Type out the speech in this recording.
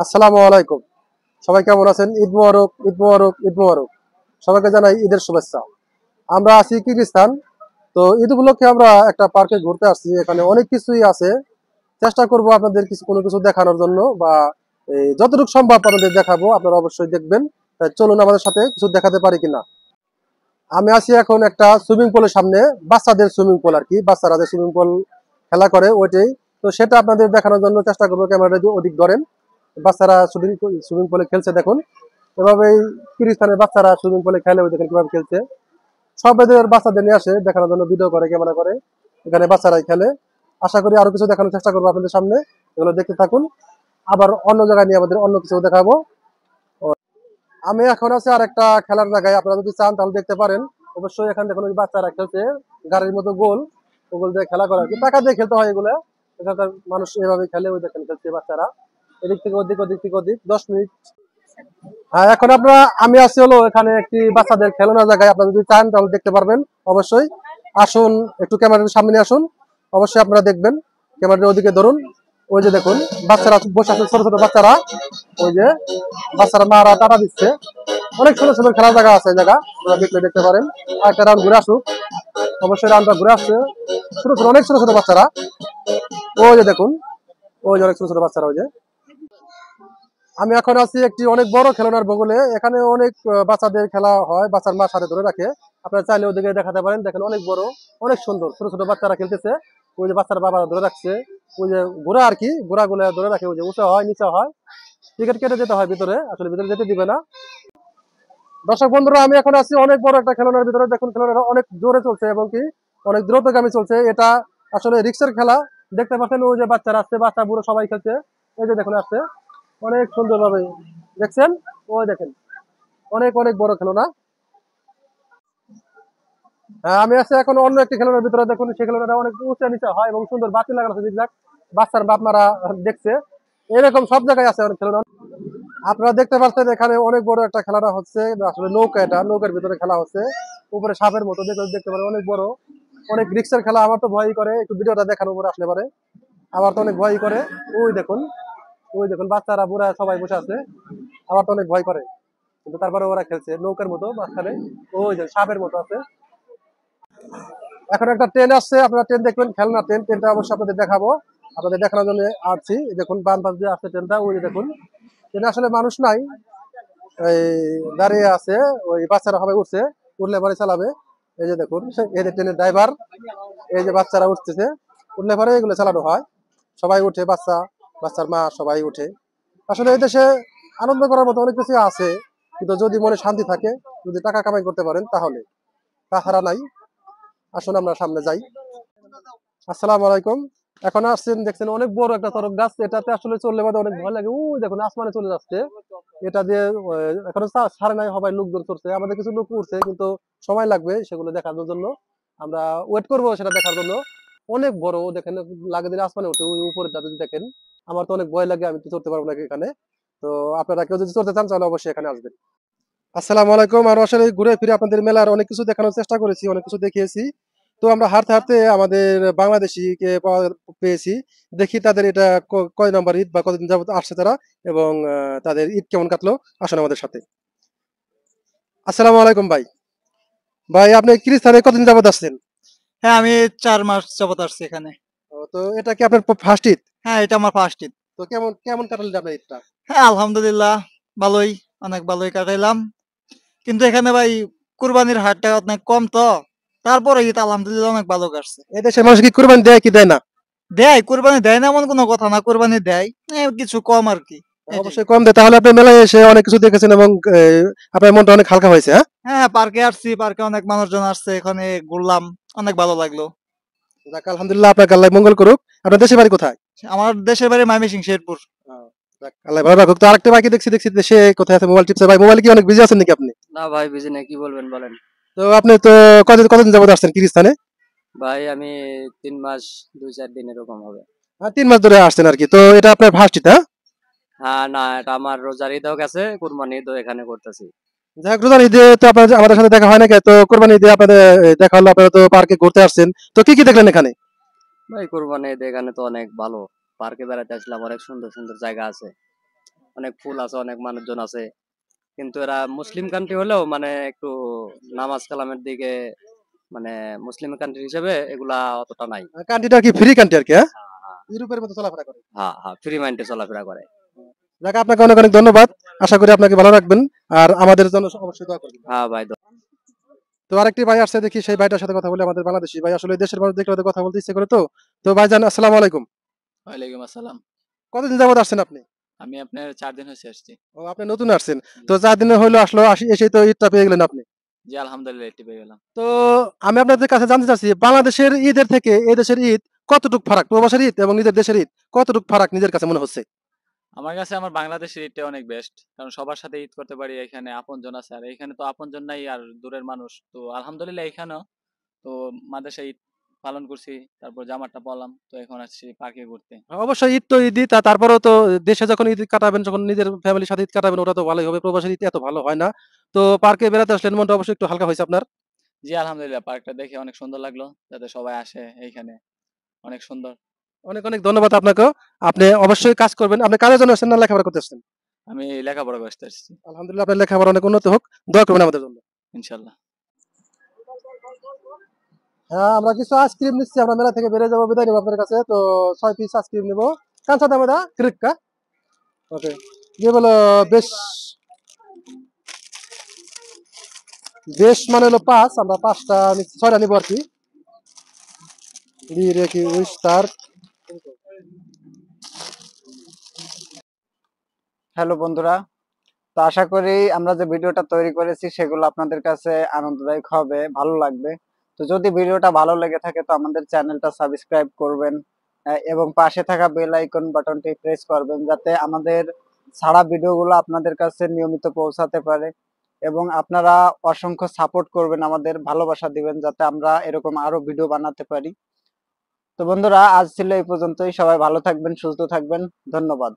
আসসালামু আলাইকুম। সবাই কেমন আছেন? ঈদ মোবারক, ঈদ মোবারক, ঈদ মোবারক। সবাইকে জানাই ঈদের শুভেচ্ছা। আমরা আছি কিরগিজস্তান। তো ঈদ উপলক্ষে আমরা একটা পার্কে ঘুরতে আসছি। এখানে অনেক কিছুই আছে। চেষ্টা করব আপনাদের কোনো কিছু দেখানোর জন্য বা যতটুকু সম্ভব আপনাদের দেখাবো। আপনারা অবশ্যই দেখবেন। তাই চলুন আমাদের সাথে কিছু দেখাতে পারি কিনা। আমি আছি এখন একটা সুইমিং পুলের সামনে, বাচ্চাদের সুইমিং পুল আর কি। বাচ্চারা যে সুইমিং পুল খেলা করে ওইটাই। তো সেটা আপনাদের দেখানোর জন্য চেষ্টা করবো, ক্যামেরাটা যদি অধিক ধরেন। বাচ্চারা সুইমিং পুলে খেলছে দেখুন। এভাবেই কিরগিজস্তানের বাচ্চারা সুইমিং পুলে খেলে, ওই দেখেন কিভাবে খেলছে। সব এদের বাচ্চাদের নিয়ে আসে দেখানোর জন্য, ভিডিও করে, ক্যামেরা করে। এখানে বাচ্চারাই খেলে। আশা করি আরো কিছু দেখানোর চেষ্টা করবো আপনাদের সামনে। এগুলো দেখতে থাকুন। আবার অন্য জায়গায় নিয়ে আমাদের অন্য কিছু দেখাবো। আমি এখন আছি আর একটা খেলার জায়গায়, আপনারা যদি চান তাহলে দেখতে পারেন। অবশ্যই এখানে দেখুন ওই বাচ্চারা খেলছে গাড়ির মতো গোল, ওগুলো দিয়ে খেলা করা, কি টাকা দিয়ে খেলতে হয় এগুলো। এখানকার মানুষ এভাবে খেলে, ওই দেখেন খেলছে বাচ্চারা। এদিক থেকে ওদিক, ওদিক থেকে ওদিক, 10 মিনিট। এখন আপনারা, আমি আছি হলো এখানে একটি বাচ্চাদের খেলনার জায়গায়। আপনারা যদি চান তাহলে দেখতে পারবেন অবশ্যই। আসুন, একটু ক্যামেরার সামনে আসুন। অবশ্যই আপনারা দেখবেন। ক্যামেরার ওদিকে ধরুন। ওই যে দেখুন বাচ্চারা বসে আছে, ছোট ছোট বাচ্চারা। ওই যে বাচ্চারা মারা টাটা দিচ্ছে। অনেক সুন্দর সুন্দর খেলার জায়গা আছে, জায়গা আপনারা দেখলে দেখতে পারেন। আর একটা রাউন্ড ঘুরে আসুক। অবশ্যই রাউন্ডটা ঘুরে আসছে। ছোট ছোট, অনেক ছোট ছোট বাচ্চারা। ওই যে দেখুন, ওই যে অনেক ছোট ছোট বাচ্চারা। ওই যে আমি এখন আছি একটি অনেক বড় খেলনার বগলে। এখানে অনেক বাচ্চাদের খেলা হয়, বাচ্চার মা সাথে ধরে রাখে। আপনারা চাইলে ওদিকে দেখাতে পারেন। দেখেন অনেক বড়, অনেক সুন্দর, ছোট ছোট বাচ্চারা খেলতেছে। ওই যে বাচ্চার বাবা ধরে রাখছে। ওই যে ঘোড়া আর কি, ঘোড়া গুলা ধরে রাখে। ওই যে উঁচা হয় নিচা হয়, টিকিট কেটে যেতে হয় ভিতরে, আসলে ভিতরে যেতে দিবে না। দর্শক বন্ধুরা, আমি এখন আছি অনেক বড় একটা খেলনার ভিতরে। দেখুন খেলনাটা অনেক জোরে চলছে এবং কি অনেক দ্রুতগামী চলছে। এটা আসলে রিক্সের খেলা। দেখতে পাচ্ছেন ওই যে বাচ্চারা আসছে, বাচ্চা বুড়ো সবাই খেলছে। এই যে দেখুন আসছে অনেক সুন্দর ভাবে, দেখছেন? ওই দেখেন অনেক অনেক বড় খেলনা। আমি আছি এখন অন্য একটি খেলনার ভিতরে। দেখুন সেই খেলনাটা অনেক উঁচা নিচা হয় এবং সুন্দর বাতি লাগানো আছে, জিগজাগ। বাচ্চার বাপ মারা দেখছে। এরকম সব জায়গায় আছে অনেক খেলনা। আপনারা দেখতে পাচ্ছেন এখানে অনেক বড় একটা খেলাটা হচ্ছে। আসলে নৌকা, এটা নৌকার ভিতরে খেলা হচ্ছে। উপরে সাপের মতো দেখতে পারেন, অনেক বড়, অনেক রিক্সের খেলা। আমার তো ভয়ই করে একটু ভিডিওটা দেখানোর উপরে আসলে পারে। আমার তো অনেক ভয়ই করে। ওই দেখুন, ওই দেখুন বাচ্চারা বুড়া সবাই বসে আছে। আমার তো অনেক ভয় করে, কিন্তু তারপরে ওরা খেলছে নৌকার মতো মাঝখানে। ওই যে সাপের মতো আছে। এখন একটা ট্রেন আসছে, আপনারা ট্রেন দেখবেন, খেলনা ট্রেন। ট্রেনটা অবশ্যই আপনাদের দেখাবো, আপনাদের দেখানোর জন্য আসছি। দেখুন বাম পাশ দিয়ে আসছে ট্রেনটা। ওই যে দেখুন ট্রেনে আসলে মানুষ নাই, এই দাঁড়িয়ে আছে। ওই বাচ্চারা সবাই উঠছে, উঠলে পরে চালাবে। এই যে দেখুন, এই যে ট্রেনের ড্রাইভার। এই যে বাচ্চারা উঠতেছে, উঠলে পরে এগুলো চালানো হয়। সবাই উঠে, বাচ্চা, বাচ্চার মা সবাই উঠে। আসলে এই দেশে আনন্দ করার মতো অনেক কিছু আছে, কিন্তু যদি মনে শান্তি থাকে, যদি টাকা কামাই করতে পারেন তাহলে, তাছাড়া নাই। আসুন আমরা সামনে যাই। আসসালামু আলাইকুম। এখন আসছেন, দেখছেন অনেক বড় একটা তরক গাছ। এটাতে আসলে চললে বাদে অনেক ভয় লাগে। ওই দেখুন আসমানে চলে যাচ্ছে। এটা দিয়ে এখনো ছাড়ে নাই, সবাই লোকজন চড়ছে। আমাদের কিছু লোক উঠছে, কিন্তু সময় লাগবে সেগুলো দেখানোর জন্য। আমরা ওয়েট করবো সেটা দেখার জন্য। অনেক বড় দেখেন, লাগে দিলে আসমানে উঠে ওই উপরে যদি দেখেন। আমার তো অনেক ভয় লাগে, আমি তো চড়তে পারবো না এখানে। তো আপনারা কেউ যদি চড়তে চান তাহলে অবশ্যই এখানে আসবেন। আসসালামু আলাইকুম। আর আসলে ঘুরে ফিরে আপনাদের মেলার অনেক কিছু দেখানোর চেষ্টা করেছি, অনেক কিছু দেখিয়েছি। তো আমরা হাঁটতে হাঁটতে আমাদের বাংলাদেশিকে পেয়েছি। দেখি তাদের এটা কয় নম্বর ঈদ বা কতদিন যাবত আসছে তারা, এবং তাদের ঈদ কেমন কাটলো। আসুন আমাদের সাথে। আসসালামু আলাইকুম ভাই। ভাই আপনি কিরগিজস্তানে কতদিন যাবত আসছেন? হ্যাঁ, আমি ৪ মাস যাবত আসছি এখানে। তো এটা কি আপনার ফার্স্ট ঈদ? হ্যাঁ, এটা আমার ফার্স্ট ঈদ। তো কেমন কেমন কাটালেন আপনার ঈদটা? হ্যাঁ, আলহামদুলিল্লাহ ভালোই, অনেক ভালোই কাটাইলাম। কিন্তু এখানে ভাই কুরবানির হারটা অনেক কম তো। তারপরে ঈদ আলহামদুলিল্লাহ অনেক ভালো কাটছে। এই দেশের মানুষ কি কুরবানি দেয় কি দেয় না? দেয়, কুরবানি দেয় না এমন কোনো কথা না, কুরবানি দেয়। কিছু কম আরকি। এটাই। অবশ্যই কম দেয়। তাহলে আপনি মেলায় এসে অনেক কিছু দেখেছেন এবং আপনার মনটা অনেক হালকা হয়েছে, হ্যাঁ? হ্যাঁ, পার্কে আসছি, পার্কে অনেক মানুষজন আসছে, এখানে ঘুরলাম, অনেক ভালো লাগলো। যাক আলহামদুলিল্লাহ, আপনাকে আল্লাহ মঙ্গল করুক। আপনার দেশের বাড়ি কোথায়? আমার দেশের বাড়ি ময়মনসিংহ, শেরপুর। যাক, আল্লাহ ভালো রাখুক। তো আরেকটা বাকি দেখছি দেখছি সে কোথায় আছে, মোবাইল টিপছে। ভাই মোবাইল কি অনেক বিজি আছেন নাকি আপনি? না ভাই, বিজি নেই, কি বলবেন বলেন। তো আপনি তো কতদিন কতদিন যাবত আসছেন কিরগিজস্তানে? ভাই আমি 3 মাস 2-4 দিন এরকম হবে। 3 মাস ধরে আসছেন আর কি। তো এটা আপনার ফার্স্ট ঈদ, হ্যাঁ? হ্যাঁ, না এটা আমার রোজার ঈদও গেছে, কুরবানি ঈদও এখানে করতেছি। যাক, রোজার ঈদে তো আপনার আমাদের সাথে দেখা হয় না, তো কোরবানি ঈদে আপনাদের দেখা হলো। আপনারা তো পার্কে ঘুরতে আসছেন, তো কি কি দেখলেন এখানে? ভাই কুরবানি ঈদ এখানে তো অনেক ভালো, পার্কে বেড়াতে আসলাম, অনেক সুন্দর সুন্দর জায়গা আছে। অনেক ফুল আছে, অনেক মানুষজন আছে, কিন্তু এরা মুসলিম কান্ট্রি হলেও মানে একটু নামাজ কালামের দিকে, মানে মুসলিম কান্ট্রি হিসেবে এগুলা অতটা নাই। কান্ট্রিটা কি ফ্রি কান্ট্রি আর কি, হ্যাঁ? হ্যাঁ হ্যাঁ ইউরোপের মতো চলাফেরা করে। হ্যাঁ হ্যাঁ, ফ্রি মাইন্ডে চলাফেরা করে। যাক, আপনাকে অনেক অনেক ধন্যবাদ। আশা করি আপনাকে ভালো রাখবেন আর আমাদের জন্য অবশ্যই দোয়া করবেন। হ্যাঁ ভাই। তো আরেকটি ভাই আসছে, দেখি সেই ভাইটার সাথে কথা বলে। আমাদের বাংলাদেশি ভাই, আসলে দেশের মানুষ দেখলে ওদের কথা বলতে ইচ্ছে করে। তো ভাইজান, আসসালামু আলাইকুম। ওয়ালাইকুম আসসালাম। কতদিন যাবত আসছেন আপনি? আমি আপনার 4 দিন হয়েছে আসছি। ও, আপনি নতুন আসছেন? তো 4 দিনে হইলো আসলো, এসেই তো ঈদটা পেয়ে গেলেন আপনি। জি আলহামদুলিল্লাহ এটি পেয়ে গেলাম। তো আমি আপনাদের কাছে জানতে চাচ্ছি, বাংলাদেশের ঈদের থেকে এই দেশের ঈদ কতটুকু ফারাক? প্রবাসের ঈদ এবং নিজের দেশের ঈদ কতটুকু ফারাক নিজের কাছে মনে হচ্ছে? আমার কাছে আমার বাংলাদেশের ঈদটা অনেক বেস্ট। কারণ সবার সাথে ঈদ করতে পারি, এখানে আপনজন আছে। আর এখানে তো আপনজন নাই আর দূরের মানুষ। তো আলহামদুলিল্লাহ এখানেও তো মাদ্রাসায় ঈদ পালন করছি। তারপর জামাতটা পড়লাম। তো এখন আসছি পার্কে ঘুরতে। অবশ্যই ঈদ তো ঈদই, তারপরেও তো দেশে যখন ঈদ কাটাবেন, যখন নিজের ফ্যামিলির সাথে ঈদ কাটাবেন, ওটা তো ভালোই হবে। প্রবাসের ঈদ এত ভালো হয় না। তো পার্কে বেড়াতে আসলেন, মনটা অবশ্যই একটু হালকা হয়েছে আপনার। জি আলহামদুলিল্লাহ পার্কটা দেখে অনেক সুন্দর লাগলো। যাতে সবাই আসে এইখানে। অনেক সুন্দর। অনেক অনেক ধন্যবাদ আপনাকেও। আপনি অবশ্যই কাজ করবেন। আপনি কাজের জন্য আসছেন না লেখাপড়া করতে আসছেন? আমি লেখাপড়া করতে আসছি। আলহামদুলিল্লাহ, আপনার লেখাপড়া অনেক উন্নত হোক, দোয়া করবেন আমাদের জন্য। ইনশাল্লাহ। হ্যাঁ, আমরা কিছু আইসক্রিম নিচ্ছি, আমরা মেলা থেকে বেরিয়ে যাবো, বিদায় নেবো আপনার কাছে। তো 6 পিস আইসক্রিম নেবো। কাঁচা দামে দা ক্রিক্কা। ওকে, দিয়ে বলো বেশ, বেশ মানে হলো 5, আমরা 5টা নিচ্ছি, 6টা নিবো আর কি। দিয়ে রেখি উইস্টার। হ্যালো বন্ধুরা, তো আশা করি আমরা যে ভিডিওটা তৈরি করেছি সেগুলো আপনাদের কাছে আনন্দদায়ক হবে, ভালো লাগবে। তো যদি ভিডিওটা ভালো লেগে থাকে তো আমাদের চ্যানেলটা সাবস্ক্রাইব করবেন, এবং পাশে থাকা বেল আইকন বাটনটি প্রেস করবেন, যাতে আমাদের ছাড়া ভিডিওগুলো আপনাদের কাছে নিয়মিত পৌঁছাতে পারে। এবং আপনারা অসংখ্য সাপোর্ট করবেন, আমাদের ভালোবাসা দিবেন, যাতে আমরা এরকম আরো ভিডিও বানাতে পারি। তো বন্ধুরা, আজ ছিল এই পর্যন্তই। সবাই ভালো থাকবেন, সুস্থ থাকবেন। ধন্যবাদ।